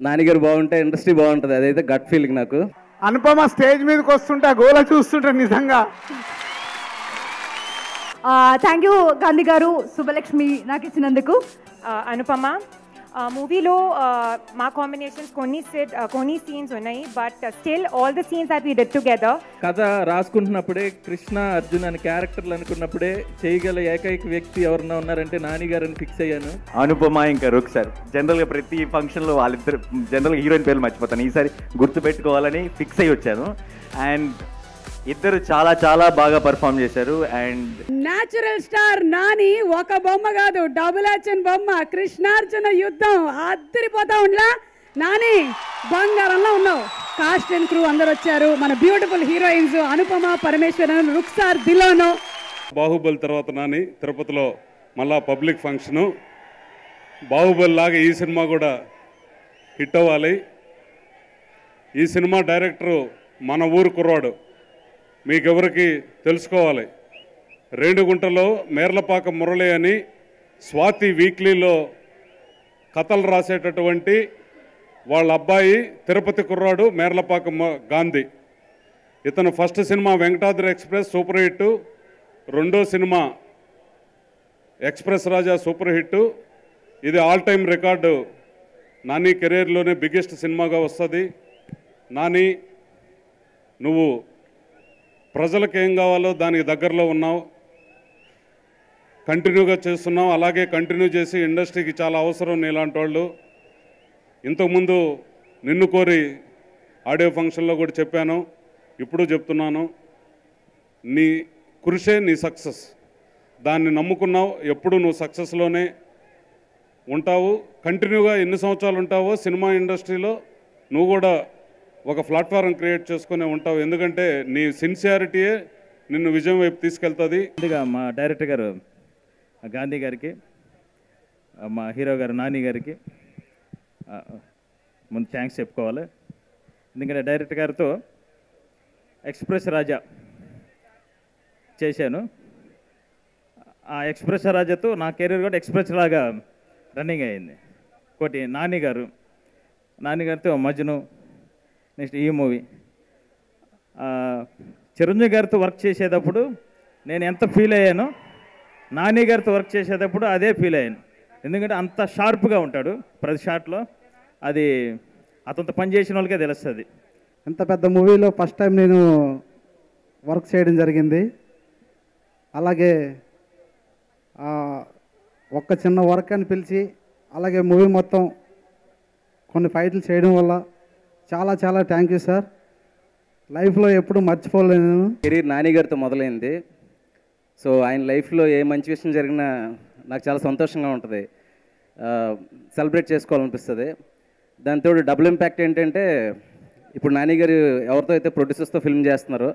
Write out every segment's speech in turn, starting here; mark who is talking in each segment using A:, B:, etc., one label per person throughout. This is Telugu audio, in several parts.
A: నాన్నగారు బాగుంటే ఇండస్ట్రీ బాగుంటుంది, అదైతే గట్ ఫీలింగ్ నాకు.
B: అనుపమ స్టేజ్ మీదకి వస్తుంటే గోల చూస్తుంటే నిజంగా
C: థ్యాంక్ యూ గాంధీ గారు, శుభలక్ష్మి నాకు ఇచ్చినందుకు.
D: అనుపమ మూవీలో మా కాంబినేషన్స్ కొన్ని సీన్స్ ఉన్నాయి, but still all the scenes that we did together.
E: కథ రాసుకుంటున్నప్పుడే కృష్ణ అర్జున్ అనే క్యారెక్టర్లు అనుకున్నప్పుడే చేయగల ఏకైక వ్యక్తి ఎవరన్నా ఉన్నారంటే నాని గారని ఫిక్స్ అయ్యాను.
F: అనుపమ ఇంకా రుక్ సార్, జనరల్గా ప్రతి ఫంక్షన్లో వాళ్ళిద్దరు జనరల్గా హీరోయిన్ పేర్లు మర్చిపోతాను, ఈసారి గుర్తుపెట్టుకోవాలని ఫిక్స్ అయ్యి వచ్చాను. అండ్ ఇద్దరు చాలా చాలా బాగా పర్ఫామ్ చేశారు. అండ్
G: న్యాచురల్ స్టార్ నాని ఒక బొమ్మ కాదు, డబుల్ యాక్షన్ బొమ్మ. కృష్ణార్జున యుద్ధం అద్దరిపోతా ఉండలా. నాని బంగారంలో ఉన్నావు. కాస్ట్ అండ్ క్రూ అందరు వచ్చారు, మన బ్యూటిఫుల్ హీరోయిన్స్ అనుపమ పరమేశ్వరన్, రుక్సార్ దిలోనో.
H: బాహుబలి తర్వాత నాని తిరుపతిలో మళ్ళా పబ్లిక్ ఫంక్షను. బాహుబలి లాగా ఈ సినిమా కూడా హిట్ అవ్వాలి. ఈ సినిమా డైరెక్టరు మన ఊరు కుర్రాడు, మీకెవరికి తెలుసుకోవాలి. రేణిగుంటలో మేర్లపాక మురళి అని స్వాతి వీక్లీలో కథలు రాసేటటువంటి వాళ్ళ అబ్బాయి తిరుపతి కుర్రాడు మేర్లపాక గాంధీ. ఇతను first cinema Venkatadri Express super hit, రెండో cinema Express Raja super hit. ఇది ఆల్ టైమ్ రికార్డు, నాని కెరీర్లోనే బిగ్గెస్ట్ సినిమాగా వస్తుంది. నాని, నువ్వు ప్రజలకు ఏం కావాలో దానికి దగ్గరలో ఉన్నావు, కంటిన్యూగా చేస్తున్నావు. అలాగే కంటిన్యూ చేసి ఇండస్ట్రీకి చాలా అవసరం నీలాంటి వాళ్ళు. ఇంతకుముందు నిన్ను కోరి ఆడియో ఫంక్షన్లో కూడా చెప్పాను, ఇప్పుడు చెప్తున్నాను, నీ కృషే నీ సక్సెస్. దాన్ని నమ్ముకున్నావు, ఎప్పుడు నువ్వు సక్సెస్లోనే ఉంటావు. కంటిన్యూగా ఎన్ని సంవత్సరాలు ఉంటావో సినిమా ఇండస్ట్రీలో నువ్వు కూడా ఒక ప్లాట్ఫారం క్రియేట్ చేసుకునే ఉంటావు. ఎందుకంటే నీ సిన్సియారిటీయే నిన్ను విజయం వైపు తీసుకెళ్తుంది.
E: ముందుగా మా డైరెక్టర్ గారు గాంధీ గారికి, మా హీరో గారు నాని గారికి ముందు థ్యాంక్స్ చెప్పుకోవాలి. ఎందుకంటే డైరెక్టర్ గారితో ఎక్స్ప్రెస్ రాజా చేశాను. ఆ ఎక్స్ప్రెస్ రాజాతో నా కెరీర్ కూడా ఎక్స్ప్రెస్ లాగా రన్నింగ్ అయింది. ఒకటి నాని గారితో మజ్ను, నెక్స్ట్ ఈ మూవీ. చిరంజీవి గారితో వర్క్ చేసేటప్పుడు నేను ఎంత ఫీల్ అయ్యానో నాని గారితో వర్క్ చేసేటప్పుడు అదే ఫీల్ అయ్యాను. ఎందుకంటే అంత షార్ప్గా ఉంటాడు ప్రతి షాట్లో, అది అతనితో పనిచేసిన వాళ్ళకే తెలుస్తుంది.
B: ఎంత పెద్ద మూవీలో ఫస్ట్ టైం నేను వర్క్ చేయడం జరిగింది. అలాగే ఒక్క చిన్న వర్క్ అని పిలిచి అలాగే మూవీ మొత్తం కొన్ని ఫైట్లు చేయడం వల్ల చాలా చాలా థ్యాంక్ యూ సార్. లైఫ్లో ఎప్పుడు మర్చిపోలేను.
A: కెరీర్ నాని గారితో మొదలైంది. సో ఆయన లైఫ్లో ఏ మంచి విషయం జరిగినా నాకు చాలా సంతోషంగా ఉంటుంది, సెలబ్రేట్ చేసుకోవాలనిపిస్తుంది. దాంతో డబుల్ ఇంపాక్ట్ ఏంటంటే ఇప్పుడు నాని గారు ఎవరితో అయితే ప్రొడ్యూసర్స్తో ఫిల్మ్ చేస్తున్నారో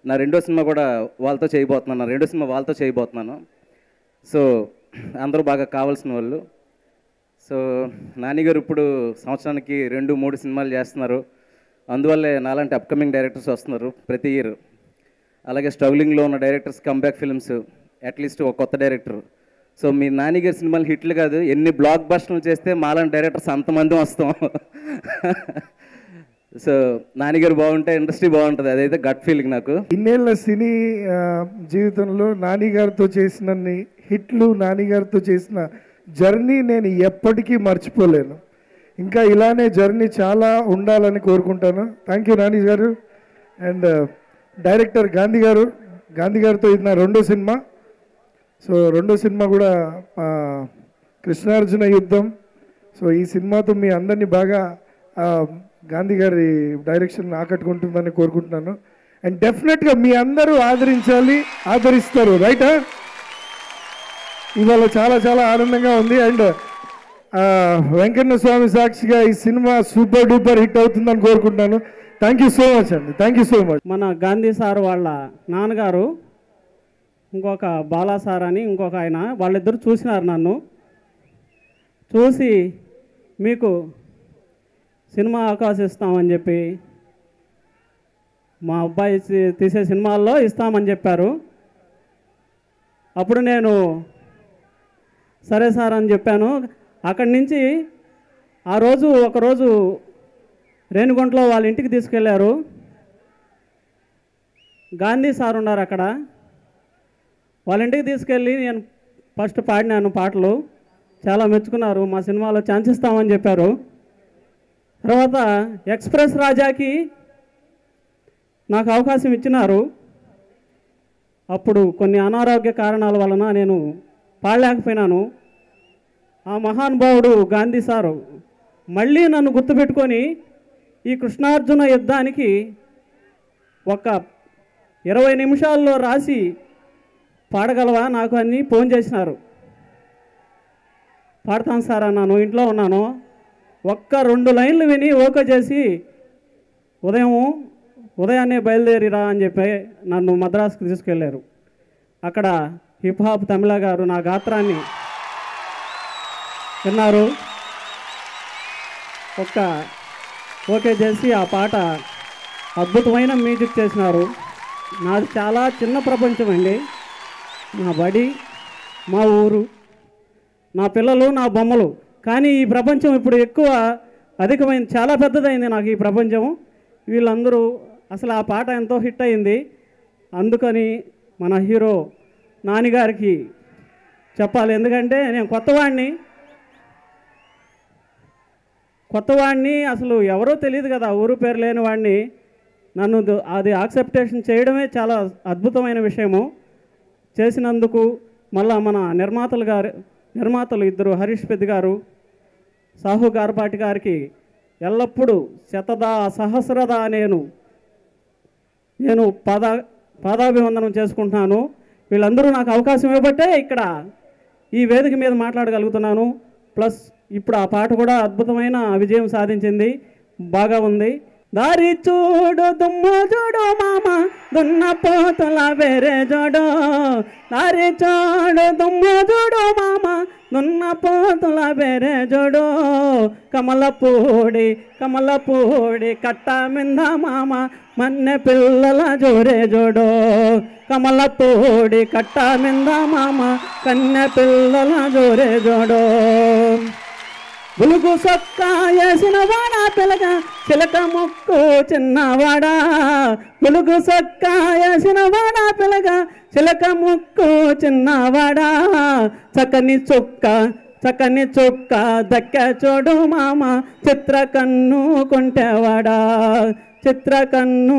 A: నా రెండో సినిమా కూడా వాళ్ళతో చేయబోతున్నాను. సో అందరూ బాగా కావాల్సిన వాళ్ళు. సో నాని గారు ఇప్పుడు సంవత్సరానికి 2-3 సినిమాలు చేస్తున్నారు. అందువల్లే నాలాంటి అప్కమింగ్ డైరెక్టర్స్ వస్తున్నారు ప్రతి ఇయర్. అలాగే స్ట్రగులింగ్లో ఉన్న డైరెక్టర్స్ కమ్బ్యాక్ ఫిల్మ్స్, అట్లీస్ట్ ఒక కొత్త డైరెక్టర్. సో మీ నాని గారి సినిమాలు హిట్లు కాదు, ఎన్ని బ్లాక్ బస్టర్లు చేస్తే మాలాంటి డైరెక్టర్స్ అంతమంది వస్తాం. సో నాన్నగారు బాగుంటే ఇండస్ట్రీ బాగుంటుంది, అదైతే గట్ ఫీలింగ్ నాకు.
I: ఇన్నేళ్ళ సినీ జీవితంలో నాని గారితో చేసిన హిట్లు, నాని గారితో చేసిన జర్నీ నేను ఎప్పటికీ మర్చిపోలేను. ఇంకా ఇలానే జర్నీ చాలా ఉండాలని కోరుకుంటాను. థ్యాంక్ యూ నాని గారు. అండ్ డైరెక్టర్ గాంధీ గారితో ఇది నా రెండో సినిమా. సో రెండో సినిమా కూడా కృష్ణార్జున యుద్ధం. సో ఈ సినిమాతో మీ అందరినీ బాగా గాంధీ గారి డైరెక్షన్ ఆకట్టుకుంటుందని కోరుకుంటున్నాను. అండ్ డెఫినెట్గా మీ అందరూ ఆదరిస్తారు, రైటా? ఇవాళ చాలా చాలా ఆనందంగా ఉంది. అండ్ వెంకన్న స్వామి సాక్షిగా ఈ సినిమా సూపర్ డూపర్ హిట్ అవుతుందని కోరుకుంటున్నాను. థ్యాంక్ యూ సో మచ్ అండి, థ్యాంక్ యూ సో మచ్.
J: మన గాంధీ సార్ వాళ్ళ నాన్నగారు, ఇంకొక బాలా సార్ అని ఇంకొక ఆయన, వాళ్ళిద్దరు చూసినారు నన్ను. చూసి మీకు సినిమా అవకాశం ఇస్తామని చెప్పి, మా అబ్బాయి తీసే సినిమాల్లో ఇస్తామని చెప్పారు. అప్పుడు నేను సరే సార్ అని చెప్పాను. అక్కడి నుంచి ఆ రోజు ఒకరోజు రేణిగుంటలో వాళ్ళ ఇంటికి తీసుకెళ్లారు. గాంధీ సార్ ఉన్నారు అక్కడ. వాళ్ళ ఇంటికి తీసుకెళ్ళి నేను ఫస్ట్ పాడినాను పాటలు. చాలా మెచ్చుకున్నారు. మా సినిమాలో ఛాన్స్ ఇస్తామని చెప్పారు. తర్వాత ఎక్స్ప్రెస్ రాజాకి నాకు అవకాశం ఇచ్చినారు. అప్పుడు కొన్ని అనారోగ్య కారణాల వలన నేను పాడలేకపోయినాను. ఆ మహానుభావుడు గాంధీ సారు మళ్ళీ నన్ను గుర్తుపెట్టుకొని ఈ కృష్ణార్జున యుద్ధానికి ఒక 20 నిమిషాల్లో రాసి పాడగలవా నాకు అని ఫోన్ చేసినారు. పాడతాను సార్ అన్నాను. ఇంట్లో ఉన్నాను. ఒక్క 2 లైన్లు విని ఓకే చేసి ఉదయాన్నే బయలుదేరిరా అని చెప్పి నన్ను మద్రాసుకు తీసుకెళ్లారు. అక్కడ హిప్ హాప్ తమిళ గారు నా గాత్రాన్ని విన్నారు. ఓకే చేసి ఆ పాట అద్భుతమైన మ్యూజిక్ చేసినారు. నాది చాలా చిన్న ప్రపంచం అండి. నా బడి, మా ఊరు, నా పిల్లలు, నా బొమ్మలు. కానీ ఈ ప్రపంచం ఇప్పుడు ఎక్కువ అధికమైంది, చాలా పెద్దదైంది నాకు ఈ ప్రపంచం. వీళ్ళందరూ అసలు ఆ పాట ఎంతో హిట్ అయింది. అందుకని మన హీరో నానిగారికి చెప్పాలి. ఎందుకంటే నేను కొత్తవాడిని అసలు ఎవరో తెలియదు కదా, ఊరు పేరు లేని వాడిని. నన్ను అది యాక్సెప్టేషన్ చేయడమే చాలా అద్భుతమైన విషయము. చేసినందుకు మళ్ళా మన నిర్మాతలు ఇద్దరు హరీష్ పెద్ద గారు, సాహు గార్పాటి గారికి ఎల్లప్పుడూ శతదా సహస్రదా నేను పాదాభివందనం చేసుకుంటున్నాను. వీళ్ళందరూ నాకు అవకాశం ఇవ్వబట్టే ఇక్కడ ఈ వేదిక మీద మాట్లాడగలుగుతున్నాను. ప్లస్ ఇప్పుడు ఆ పాట కూడా అద్భుతమైన విజయం సాధించింది, బాగా ఉంది. దారి చూడు దుమ్ము చూడు మామ దున్నపోతుల వేరే జోడు, దారి చూడు దుమ్ము చూడు మామ దున్నపోతుల వేరే జోడు, కమలపూడి కట్ట మింద మామ మన్నె పిల్లల జోరే జోడు, కమలపూడి కట్ట మింద మామ కన్నె పిల్లల జోరే జోడు, బులుగు సొక్క వేసిన వాడా పిలక చిలక ముక్కు చిన్నవాడా, బులుగు సొక్క వేసిన వాడా పిలక చిలక ముక్కు చిన్నవాడా, చక్కని చుక్క దక్క చూడు మామ చిత్రకన్ను కొంటేవాడా, చిత్రకన్ను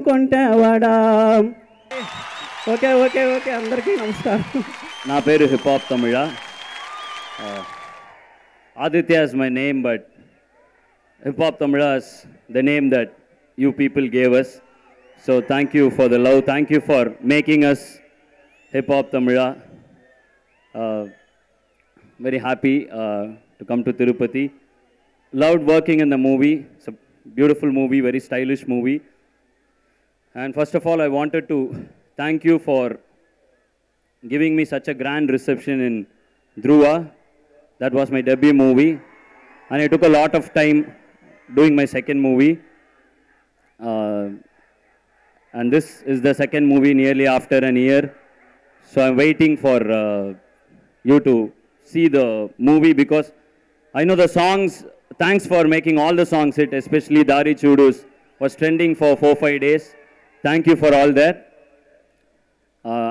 J: కొంటేవాడా. ఓకే అందరికీ నమస్కారం.
K: నా పేరు hip hop Tamil. Aditya is my name, but Hip Hop Tamila is the name that you people gave us. So thank you for the love. Thank you for making us Hip Hop Tamila. Very happy to come to Tirupati. Loved working in the movie. It's a beautiful movie, very stylish movie. And first of all, I wanted to thank you for giving me such a grand reception in Dhruva. That was my debut movie, and I took a lot of time doing my second movie. And this is the second movie nearly after an year. So I'm waiting for you to see the movie, because I know the songs, thanks for making all the songs hit, especially Dari Chudus was trending for 4-5 days. Thank you for all that.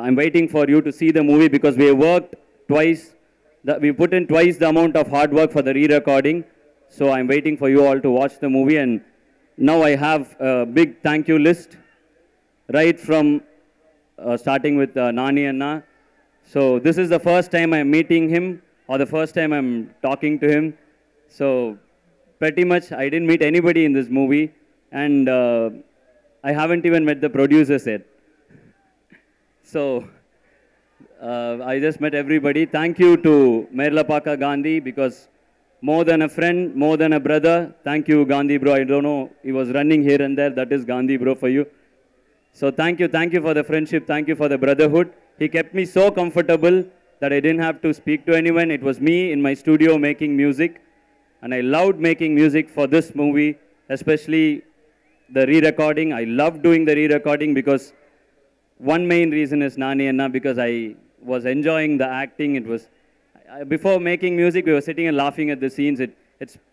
K: I'm waiting for you to see the movie, because we worked twice. We put in twice the amount of hard work for the re-recording. So I'm waiting for you all to watch the movie. And now I have a big thank you list, right from starting with Nani Anna. So this is the first time I'm meeting him, or the first time I'm talking to him. So pretty much I didn't meet anybody in this movie, and I haven't even met the producers yet. So I just met everybody. Thank you to Merlapaka Gandhi, because more than a friend, more than a brother. Thank you, Gandhi bro. I don't know, he was running here and there. That is Gandhi bro for you. So thank you for the friendship. Thank you for the brotherhood. He kept me so comfortable that I didn't have to speak to anyone. It was me in my studio making music, and I loved making music for this movie, especially the re-recording. I loved doing the re-recording because one main reason is Nani Anna, because I was enjoying the acting. before making music, we were sitting and laughing at the scenes.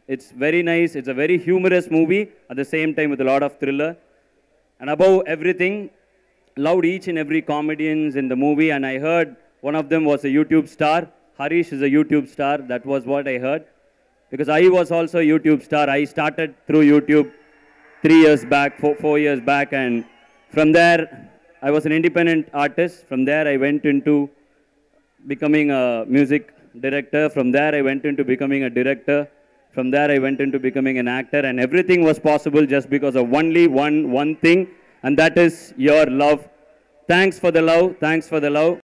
K: It's very nice. It's a very humorous movie at the same time with a lot of thriller. And above everything, loved each and every comedians in the movie. And I heard one of them was a YouTube star. Harish is a YouTube star. That was what I heard. Because I was also a YouTube star. I started through YouTube 3 years back, 4 years back. And from there, I was an independent artist. From there, I went into becoming a music director. From there, I went into becoming a director. From there, I went into becoming an actor. And everything was possible just because of only one thing. And that is your love. Thanks for the love. Thanks for the love.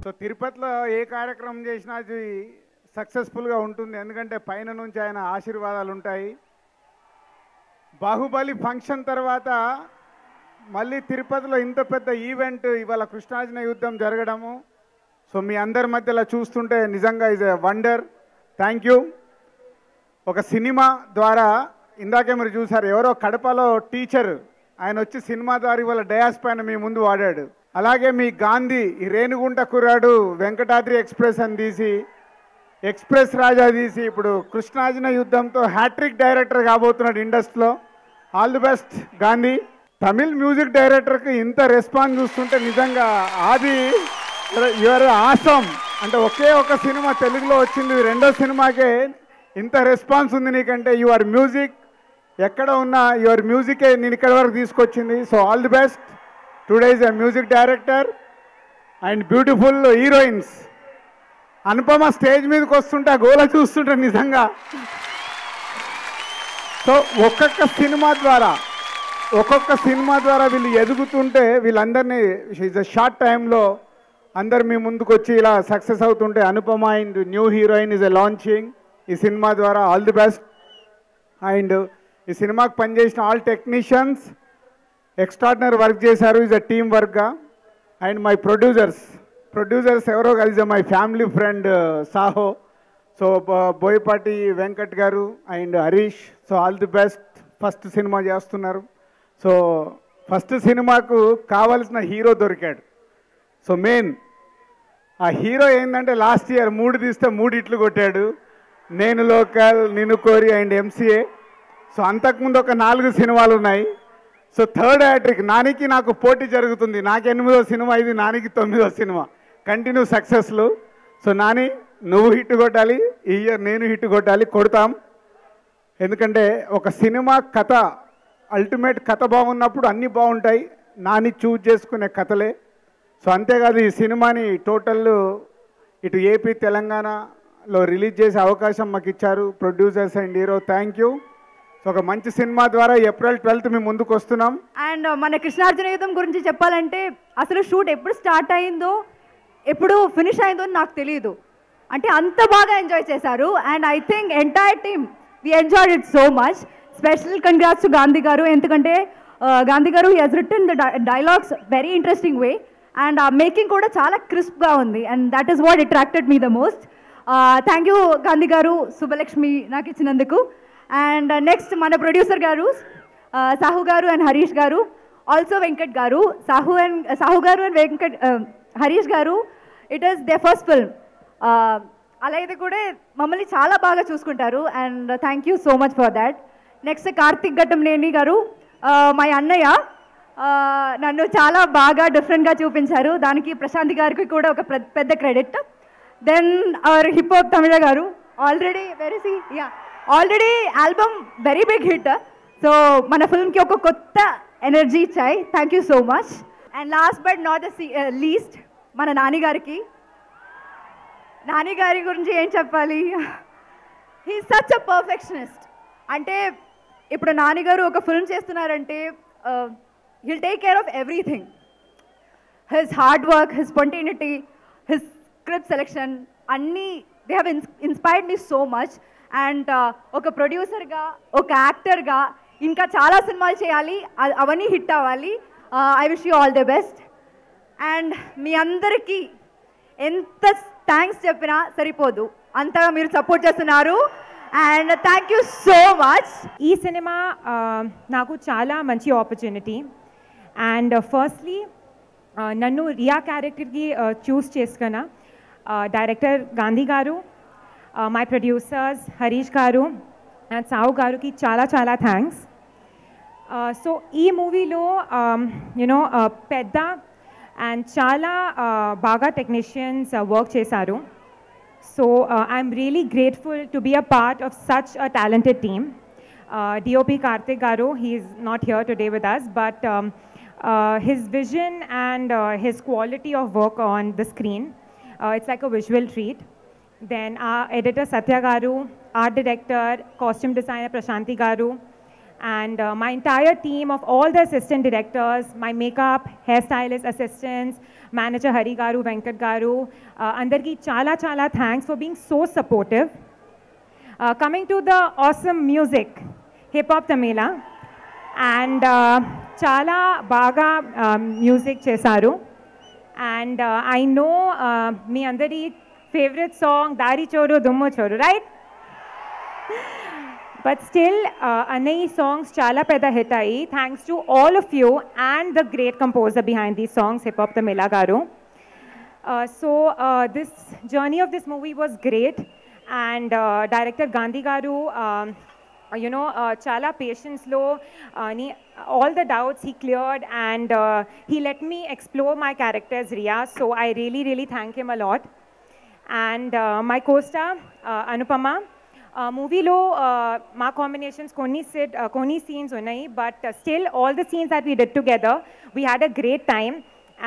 L: So తిరుపతిలో ఏ కార్యక్రమం చేసినా అది సక్సెస్ఫుల్గా ఉంటుంది, ఎందుకంటే పైన నుంచి ఆయన ఆశీర్వాదాలు ఉంటాయి. బాహుబలి ఫంక్షన్ తర్వాత మళ్ళీ తిరుపతిలో ఇంత పెద్ద ఈవెంట్ ఇవాళ కృష్ణార్జున యుద్ధం జరగడము, సో మీ అందరి మధ్యలో చూస్తుంటే నిజంగా is a wonder. Thank you. ఒక సినిమా ద్వారా ఇందాకే మీరు చూసారు, ఎవరో కడపలో టీచర్ ఆయన వచ్చి సినిమా ద్వారా ఇవాళ డయాస్ పైన మీ ముందు వాడాడు. అలాగే మీ గాంధీ ఈ రేణుగుంట కుర్రాడు వెంకటాద్రి ఎక్స్ప్రెస్ అని తీసి ఎక్స్ప్రెస్ రాజా తీసి ఇప్పుడు కృష్ణార్జున యుద్ధంతో హ్యాట్రిక్ డైరెక్టర్ కాబోతున్నాడు ఇండస్ట్రీలో. All the best Gandhi. Tamil music డైరెక్టర్కి ఇంత రెస్పాన్స్ చూస్తుంటే నిజంగా ఆది యువర్ ఆసమ్. అంటే ఒకే ఒక సినిమా తెలుగులో వచ్చింది, రెండో సినిమాకే ఇంత రెస్పాన్స్ ఉంది నీకంటే. యువర్ మ్యూజిక్ ఎక్కడ ఉన్నా యువర్ మ్యూజికే నేను ఇక్కడ వరకు తీసుకొచ్చింది. So all the best. Today is a music director and beautiful heroines. Anupama stage మీదకి వస్తుంటే ఆ గోల చూస్తుంటే నిజంగా. సో ఒక్కొక్క సినిమా ద్వారా వీళ్ళు ఎదుగుతుంటే వీళ్ళందరినీ ఇస్ అ షార్ట్ టైంలో అందరు మీ ముందుకు వచ్చి ఇలా సక్సెస్ అవుతుంటే Anupama and new heroine is a launching ఈ సినిమా ద్వారా. All the best. అండ్ ఈ సినిమాకి పనిచేసిన ఆల్ టెక్నీషియన్స్ ఎక్స్ట్రాడినరీ వర్క్ చేశారు, ఈజ్ అ టీమ్ వర్క్గా. అండ్ మై ప్రొడ్యూసర్స్ ఎవరో కలిసి my family friend Saaho, so Boyapati Venkat garu and Harish. So all the best. First cinema చేస్తున్నారు. సో ఫస్ట్ సినిమాకు కావాల్సిన హీరో దొరికాడు. సో మెయిన్ ఆ హీరో ఏంటంటే లాస్ట్ ఇయర్ 3 తీస్తే 3 హిట్లు కొట్టాడు. నేను లోకల్, నిన్ను కోరి అండ్ ఎంసీఏ. సో అంతకుముందు ఒక 4 సినిమాలు ఉన్నాయి. సో థర్డ్ హ్యాట్రిక్ నానికి నాకు పోటీ జరుగుతుంది. నాకు 8వ సినిమా, ఇది నానికి 9వ సినిమా. కంటిన్యూ సక్సెస్లు. సో నాని నువ్వు హిట్ కొట్టాలి, ఈ ఇయర్ నేను హిట్ కొట్టాలి, కొడతాం. ఎందుకంటే ఒక సినిమా కథ అల్టిమేట్ కథ బాగున్నప్పుడు అన్నీ బాగుంటాయి. నాని చూజ్ చేసుకునే కథలే. సో అంతేకాదు ఈ సినిమాని టోటల్ ఇటు ఏపీ తెలంగాణలో రిలీజ్ చేసే అవకాశం మాకు ఇచ్చారు producers and hero. Thank you. So ఒక మంచి సినిమా ద్వారా April 12th మేము ముందుకు వస్తున్నాం.
C: అండ్ మన కృష్ణార్జున యుద్ధం గురించి చెప్పాలంటే అసలు షూట్ ఎప్పుడు స్టార్ట్ అయిందో ఎప్పుడు ఫినిష్ అయిందో నాకు తెలియదు. అంటే అంత బాగా ఎంజాయ్ చేశారు. And I think entire team we enjoyed it so much. Special congrats to Gandhi garu. ఎందుకంటే Gandhi garu he has written the dialogues very interesting way. And ఆ మేకింగ్ కూడా చాలా క్రిస్ప్గా ఉంది. And that is what attracted me the most. Thank you Gandhi garu, Subhalakshmi నాకు ఇచ్చినందుకు. అండ్ నెక్స్ట్ మన ప్రొడ్యూసర్ గారు సాహు గారు అండ్ హరీష్ గారు, ఆల్సో వెంకట్ గారు. సాహు గారు అండ్ వెంకట్ హరీష్ గారు, it is they first film. అలా అయితే కూడా మమ్మల్ని చాలా బాగా చూసుకుంటారు. And thank you so much for that. Next Karthik Ghattamaneni గారు, మా అన్నయ్య, నన్ను చాలా బాగా డిఫరెంట్గా చూపించారు. దానికి ప్రశాంతి గారికి కూడా ఒక పెద్ద credit. Then our hip hop Tamizha garu, already already album very big hit. So మన ఫిల్మ్కి ఒక కొత్త ఎనర్జీ ఇచ్చాయి. Thank you so much. And last but not the least మన నాని గారి గురించి ఏం చెప్పాలి? He such a perfectionist. అంటే ఇప్పుడు నాని గారు ఒక ఫిల్మ్ చేస్తున్నారంటే he'll take care of everything. His hard work, his spontaneity, his script selection, they have inspired me so much. And ఒక ప్రొడ్యూసర్గా, ఒక యాక్టర్గా ఇంకా చాలా సినిమాలు చేయాలి, అవన్నీ హిట్ అవ్వాలి. I wish you all the best. And మీ అందరికీ ఎంత థ్యాంక్స్ చెప్పినా సరిపోదు, అంతగా మీరు సపోర్ట్ చేస్తున్నారు. And thank you so much.
D: ఈ సినిమా నాకు చాలా మంచి ఆపర్చునిటీ. అండ్ ఫస్ట్లీ నన్ను రియా క్యారెక్టర్కి చూస్ చేసుకున్న డైరెక్టర్ గాంధీ గారు, మై ప్రొడ్యూసర్స్ హరీష్ గారు అండ్ సావు గారికి చాలా చాలా థ్యాంక్స్. సో ఈ మూవీలో యూనో పెద్ద అండ్ చాలా బాగా టెక్నీషియన్స్ వర్క్ చేశారు. So I'm really grateful to be a part of such a talented team. DOP Karthik Garu, he is not here today with us, but his vision and his quality of work on the screen, it's like a visual treat. Then our editor Satya Garu, art director, costume designer Prashanti Garu, and my entire team of all the assistant directors, my makeup, hairstylist assistants, manager Hari Garu, Venkat Garu, andarki chala chala thanks for being so supportive. Coming to the awesome music, Hip Hop Tamila, and chala baga music chesaru. And I know me andari favorite song Dari Choru Dummu Choru, right? But still, Anai songs chala peda hit ayi, thanks to all of you and the great composer behind these songs, Hip Hop Tamila Garu. So this journey of this movie was great, and director Gandhi Garu, you know, chala patience lo, all the doubts he cleared, and he let me explore my character as Riya. So I really thank him a lot. And my co-star Anupama. మూవీలో మా కాంబినేషన్స్ కొన్ని సీన్స్ ఉన్నాయి, but still all the scenes that we did together we had a great time,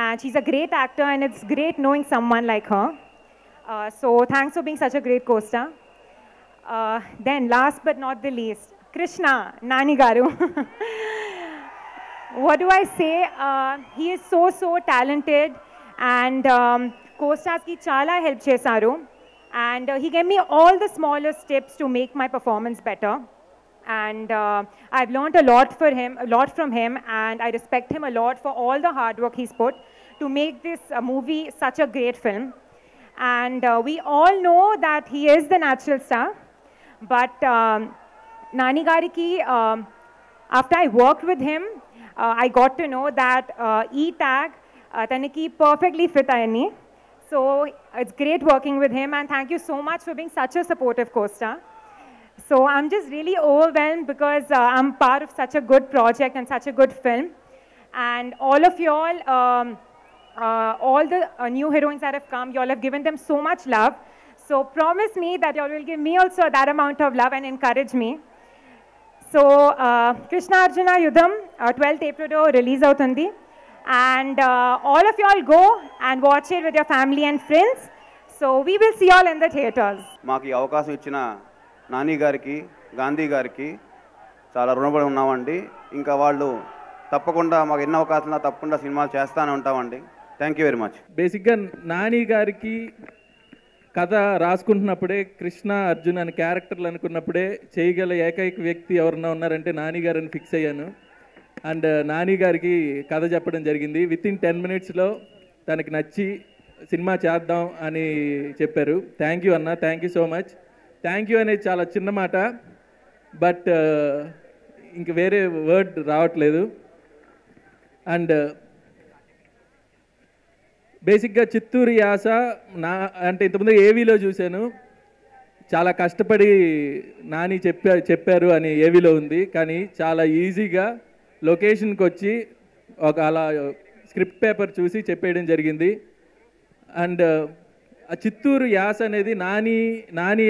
D: and she's a great actor and it's great knowing someone like her. So thanks for being such a great costar. Then last but not the least, Krishna Nani garu. what do I say? He is so talented, and co-stars ki chala help chesaru. And he gave me all the smallest tips to make my performance better. And I've learned a lot from him, and I respect him a lot for all the hard work he's put to make this movie such a great film. And we all know that he is the natural star, but Nani Gariki, after I worked with him, I got to know that E-tag taniki perfectly fit ayani. So it's great working with him, and thank you so much for being such a supportive co-star. So I'm just really overwhelmed because I'm part of such a good project and such a good film. And all of y'all, all the new heroines that have come, y'all have given them so much love. So promise me that y'all will give me also that amount of love and encourage me. So Krishna Arjuna Yudham, 12th April release avutundi. And all of y'all go and watch it with your family and friends. So we will see y'all in the theaters.
M: మాకు ఈ అవకాశం ఇచ్చిన నాని గారికి, గాంధీ గారికి చాలా రుణపడి ఉన్నామండి. ఇంకా వాళ్ళు తప్పకుండా మాకు ఎన్ని అవకాశాలు తప్పకుండా సినిమాలు చేస్తూనే ఉంటామండి. Thank you very much.
E: బేసిక్గా నాని గారికి కథ రాసుకుంటున్నప్పుడే, కృష్ణ అర్జున్ అనే క్యారెక్టర్లు అనుకున్నప్పుడే చేయగల ఏకైక వ్యక్తి ఎవరన్నా ఉన్నారంటే నాని గారని ఫిక్స్ అయ్యాను. అండ్ నాని గారికి కథ చెప్పడం జరిగింది. వితిన్ 10 minutesలో తనకి నచ్చి సినిమా చేద్దాం అని చెప్పారు. థ్యాంక్ యూ అన్న, thank you so much. Thank you అనేది చాలా చిన్న మాట, బట్ ఇంక వేరే వర్డ్ రావట్లేదు. అండ్ బేసిక్గా చిత్తూరు యాస అంటే ఇంతకుముందు ఏవీలో చూశాను, చాలా కష్టపడి నాని చెప్పారు అని ఏవీలో ఉంది, కానీ చాలా ఈజీగా లొకేషన్కి వచ్చి ఒక అలా స్క్రిప్ట్ పేపర్ చూసి చెప్పేయడం జరిగింది. అండ్
N: ఆ చిత్తూరు యాస అనేది నాని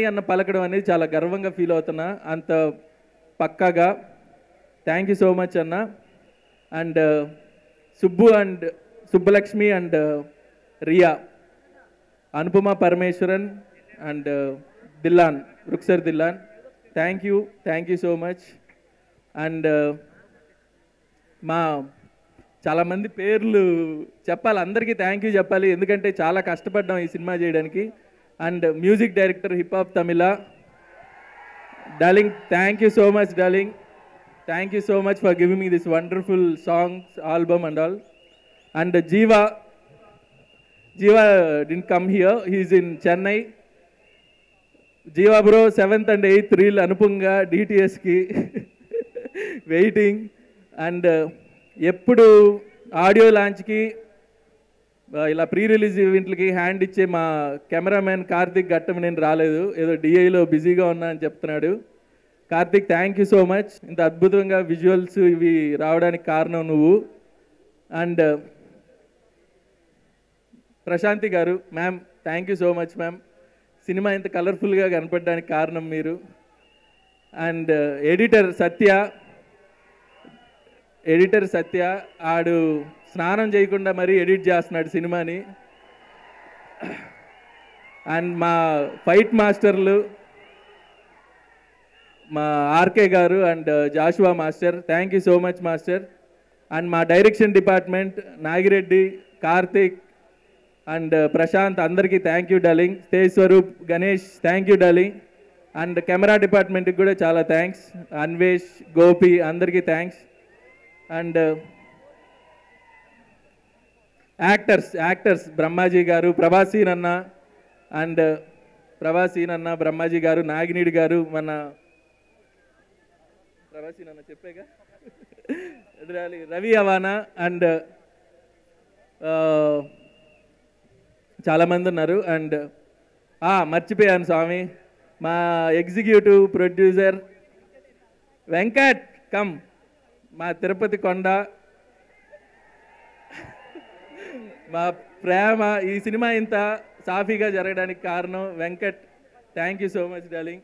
N: అన్న పలకడం అనేది చాలా గర్వంగా ఫీల్ అవుతున్నా, అంత పక్కాగా. థ్యాంక్ యూ సో మచ్ అన్న. And Subbalakshmi and Riya, Anupama Parameswaran and Dhillon, Rukshar Dhillon, thank you so much. And మా చాలామంది పేర్లు చెప్పాలి, అందరికీ థ్యాంక్ యూ చెప్పాలి, ఎందుకంటే చాలా కష్టపడ్డాం ఈ సినిమా చేయడానికి. And music director hip hop Tamizha darling, thank you so much darling, thank you so much for giving me this wonderful songs album and all. And Jeeva didn't come here, he's in Chennai. Jeeva bro 7th and 8th reel అనుపంగా డిటిఎస్కి వెయిటింగ్. అండ్ ఎప్పుడు ఆడియో లాంచ్కి ఇలా ప్రీ రిలీజ్ ఈవెంట్లకి హ్యాండ్ ఇచ్చే మా కెమెరామ్యాన్ కార్తిక్ ఘట్టం నేను రాలేదు, ఏదో డిఐలో బిజీగా ఉన్నా అని చెప్తున్నాడు. Karthik, thank you so much, ఇంత అద్భుతంగా విజువల్స్ ఇవి రావడానికి కారణం నువ్వు. అండ్ ప్రశాంతి గారు, ma'am thank you so much ma'am, cinema ఇంత కలర్ఫుల్గా కనపడడానికి కారణం మీరు. అండ్ ఎడిటర్ సత్య ఆడు స్నానం చేయకుండా మరీ ఎడిట్ చేస్తున్నాడు సినిమాని. అండ్ మా ఫైట్ మాస్టర్లు మా RK garu and Joshua master, thank you so much master. And మా direction department Nagireddy, Karthik and Prashanth, అందరికీ thank you darling. Tej Swaroop, Ganesh, thank you darling. And camera డిపార్ట్మెంట్కి కూడా చాలా థ్యాంక్స్, అన్వేష్, గోపి, అందరికీ థ్యాంక్స్. అండ్ యాక్టర్స్ బ్రహ్మాజీ గారు, ప్రభాసీన్ అన్న, బ్రహ్మాజీ గారు, నాగినీడి గారు, మన ప్రభాసీన్ అన్న చెప్పేగా ఎదురాలి, రవి అవానా అండ్ చాలామంది ఉన్నారు. అండ్ మర్చిపోయాను స్వామి, మా ఎగ్జిక్యూటివ్ ప్రొడ్యూసర్ వెంకట్ కమ్, మా తిరుపతి కొండ, మా ప్రేమ, ఈ సినిమా ఇంత సాఫీగా జరగడానికి కారణం Venkat, thank you so much darling.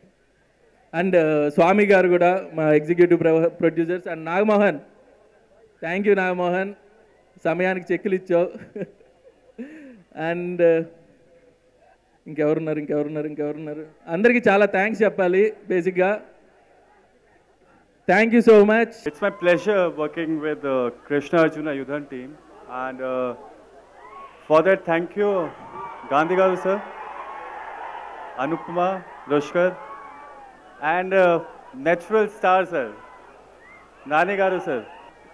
N: And Swami garu కూడా మా executive producers. And Nagamohan, thank you Nagamohan, సమయానికి చెక్కులు ఇచ్చావు. అండ్ ఇంకెవరున్నారు అందరికీ చాలా థ్యాంక్స్ చెప్పాలి బేసిక్గా. Thank you so much.
O: It's my pleasure working with Krishna Arjuna Yudhan team, and for that thank you Gandhi Garu sir, Anupama, Rushkar, and natural star sir, Nani Garu sir.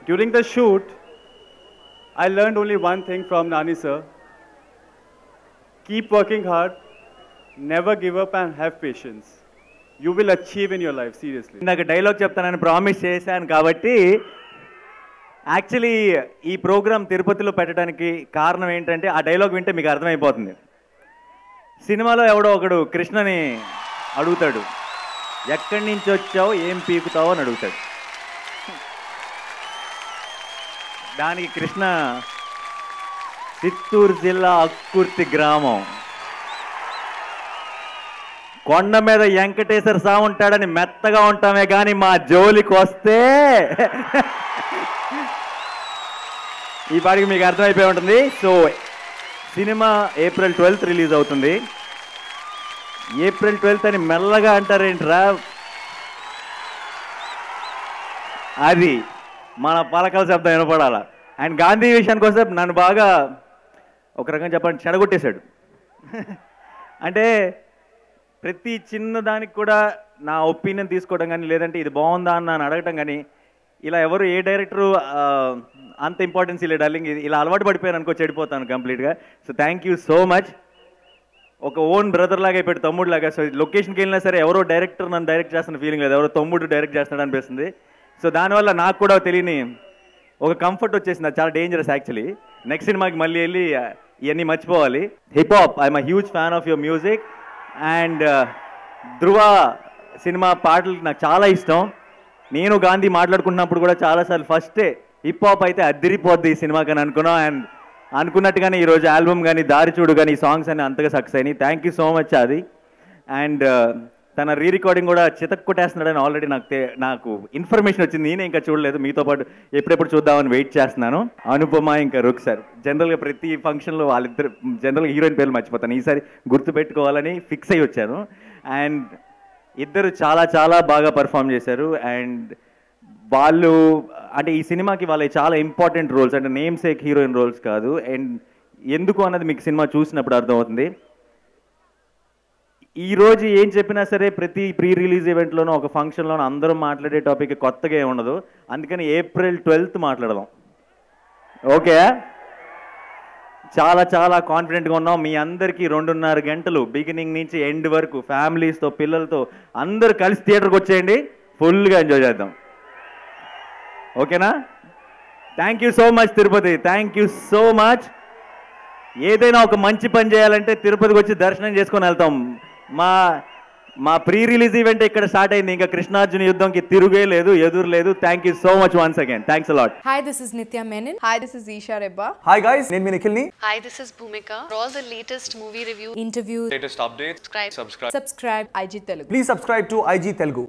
O: During the shoot I learned only one thing from Nani sir: keep working hard, never give up, and have patience. You will achieve in your life, seriously.
F: నాకు డైలాగ్ చెప్తానని ప్రామిస్ చేశాను కాబట్టి యాక్చువల్లీ ఈ ప్రోగ్రామ్ తిరుపతిలో పెట్టడానికి కారణం ఏంటంటే ఆ డైలాగ్ వింటే మీకు అర్థమైపోతుంది. సినిమాలో ఎవడో ఒకడు కృష్ణని అడుగుతాడు, ఎక్కడి నుంచి వచ్చావు, ఏం పీకుతావు అని అడుగుతాడు. దానికి కృష్ణ చిత్తూరు జిల్లా అక్కుర్తి గ్రామం, కొండ మీద వెంకటేశ్వర స్వామి ఉంటాడని మెత్తగా ఉంటామే కానీ మా జోలికి వస్తే ఈ పాటికి మీకు అర్థమైపోయి ఉంటుంది. So cinema April 12th release అవుతుంది. April 12th అని మెల్లగా అంటారేంట్రా, అది మన పలకల శబ్దం వినపడాల. అండ్ గాంధీ విషయానికి వస్తే నన్ను బాగా ఒక రకంగా చెప్పండి చెడగొట్టేశాడు. అంటే ప్రతి చిన్న దానికి కూడా నా ఒపీనియన్ తీసుకోవడం కానీ, లేదంటే ఇది బాగుందా అని అడగటం కానీ, ఇలా ఎవరు ఏ డైరెక్టరు అంత ఇంపార్టెన్స్ ఇలా డార్లింగ్, ఇలా అలవాటు పడిపోయాను అనుకో, చెడిపోతాను కంప్లీట్గా. So thank you so much. ఒక ఓన్ బ్రదర్ లాగా అయిపోయాడు, తమ్ముడు లాగా. సో లొకేషన్కి వెళ్ళినా సరే ఎవరో డైరెక్టర్ నన్ను డైరెక్ట్ చేస్తున్న ఫీలింగ్ లేదు, ఎవరో తమ్ముడు డైరెక్ట్ చేస్తున్నాడు అనిపిస్తుంది. సో దానివల్ల నాకు కూడా తెలియని ఒక కంఫర్ట్ వచ్చేసింది. అది చాలా డేంజరస్ యాక్చువల్లీ. నెక్స్ట్ సినిమాకి మళ్ళీ వెళ్ళి ఇవన్నీ మర్చిపోవాలి. Hip hop, I'm a huge fan of your music. And Dhruva cinema పాటలు నాకు చాలా ఇష్టం. నేను గాంధీ మాట్లాడుకున్నప్పుడు కూడా చాలాసార్లు ఫస్టే హిప్ హాప్ అయితే అదిరిపోద్ది ఈ సినిమాకి అని అనుకున్నాం. అండ్ అనుకున్నట్టుగానే ఈరోజు ఆల్బమ్ కానీ దారి చూడు కానీ ఈ సాంగ్స్ అన్ని అంతగా సక్సెస్ అయినాయి. థ్యాంక్ యూ సో మచ్ అది. అండ్ తన రీ రికార్డింగ్ కూడా చితక్ కొట్టేస్తున్నాడని ఆల్రెడీ నాకు ఇన్ఫర్మేషన్ వచ్చింది. నేనే ఇంకా చూడలేదు, మీతో పాటు ఎప్పుడెప్పుడు చూద్దామని వెయిట్ చేస్తున్నాను. అనుపమ ఇంకా రుక్ సార్, జనరల్గా ప్రతి ఫంక్షన్లో వాళ్ళిద్దరు జనరల్గా హీరోయిన్ పేర్లు మర్చిపోతాను, ఈసారి గుర్తుపెట్టుకోవాలని ఫిక్స్ అయ్యి వచ్చాను. అండ్ ఇద్దరు చాలా చాలా బాగా పర్ఫామ్ చేశారు. అండ్ వాళ్ళు అంటే ఈ సినిమాకి వాళ్ళ చాలా ఇంపార్టెంట్ రోల్స్, అంటే నేమ్ సేక్ హీరోయిన్ రోల్స్ కాదు. అండ్ ఎందుకు అన్నది మీకు సినిమా చూసినప్పుడు అర్థమవుతుంది. ఈరోజు ఏం చెప్పినా సరే ప్రతి ప్రీ రిలీజ్ ఈవెంట్లోనూ ఒక ఫంక్షన్లోనూ అందరూ మాట్లాడే టాపిక్ కొత్తగా ఏమి ఉండదు. అందుకని April 12th మాట్లాడదాం, ఓకే? చాలా చాలా కాన్ఫిడెంట్గా ఉన్నాం. మీ అందరికీ 2.5 గంటలు బిగినింగ్ నుంచి ఎండ్ వరకు ఫ్యామిలీస్తో పిల్లలతో అందరూ కలిసి థియేటర్కి వచ్చేయండి, ఫుల్గా ఎంజాయ్ చేద్దాం, ఓకేనా? Thank you so much Tirupati, thank you so much. ఏదైనా ఒక మంచి పని చేయాలంటే తిరుపతికి వచ్చి దర్శనం చేసుకొని వెళ్తాం. మా ప్రీ రిలీజ్ ఈవెంట్ ఇక్కడ స్టార్ట్ అయింది, ఇంకా కృష్ణార్జున యుద్ధంకి తిరుగే లేదు, ఎదురు లేదు. Thank you so much once again, thanks a lot.
P: Hi, this is Nitya Menon. Hi, this is Isha Rebba.
Q: Hi guys, నేను మీ నిఖిల్ని.
P: Hi, this is Bhumika. For all the latest movie review, interview, latest updates, subscribe IG Telugu.
Q: Please subscribe to IG Telugu.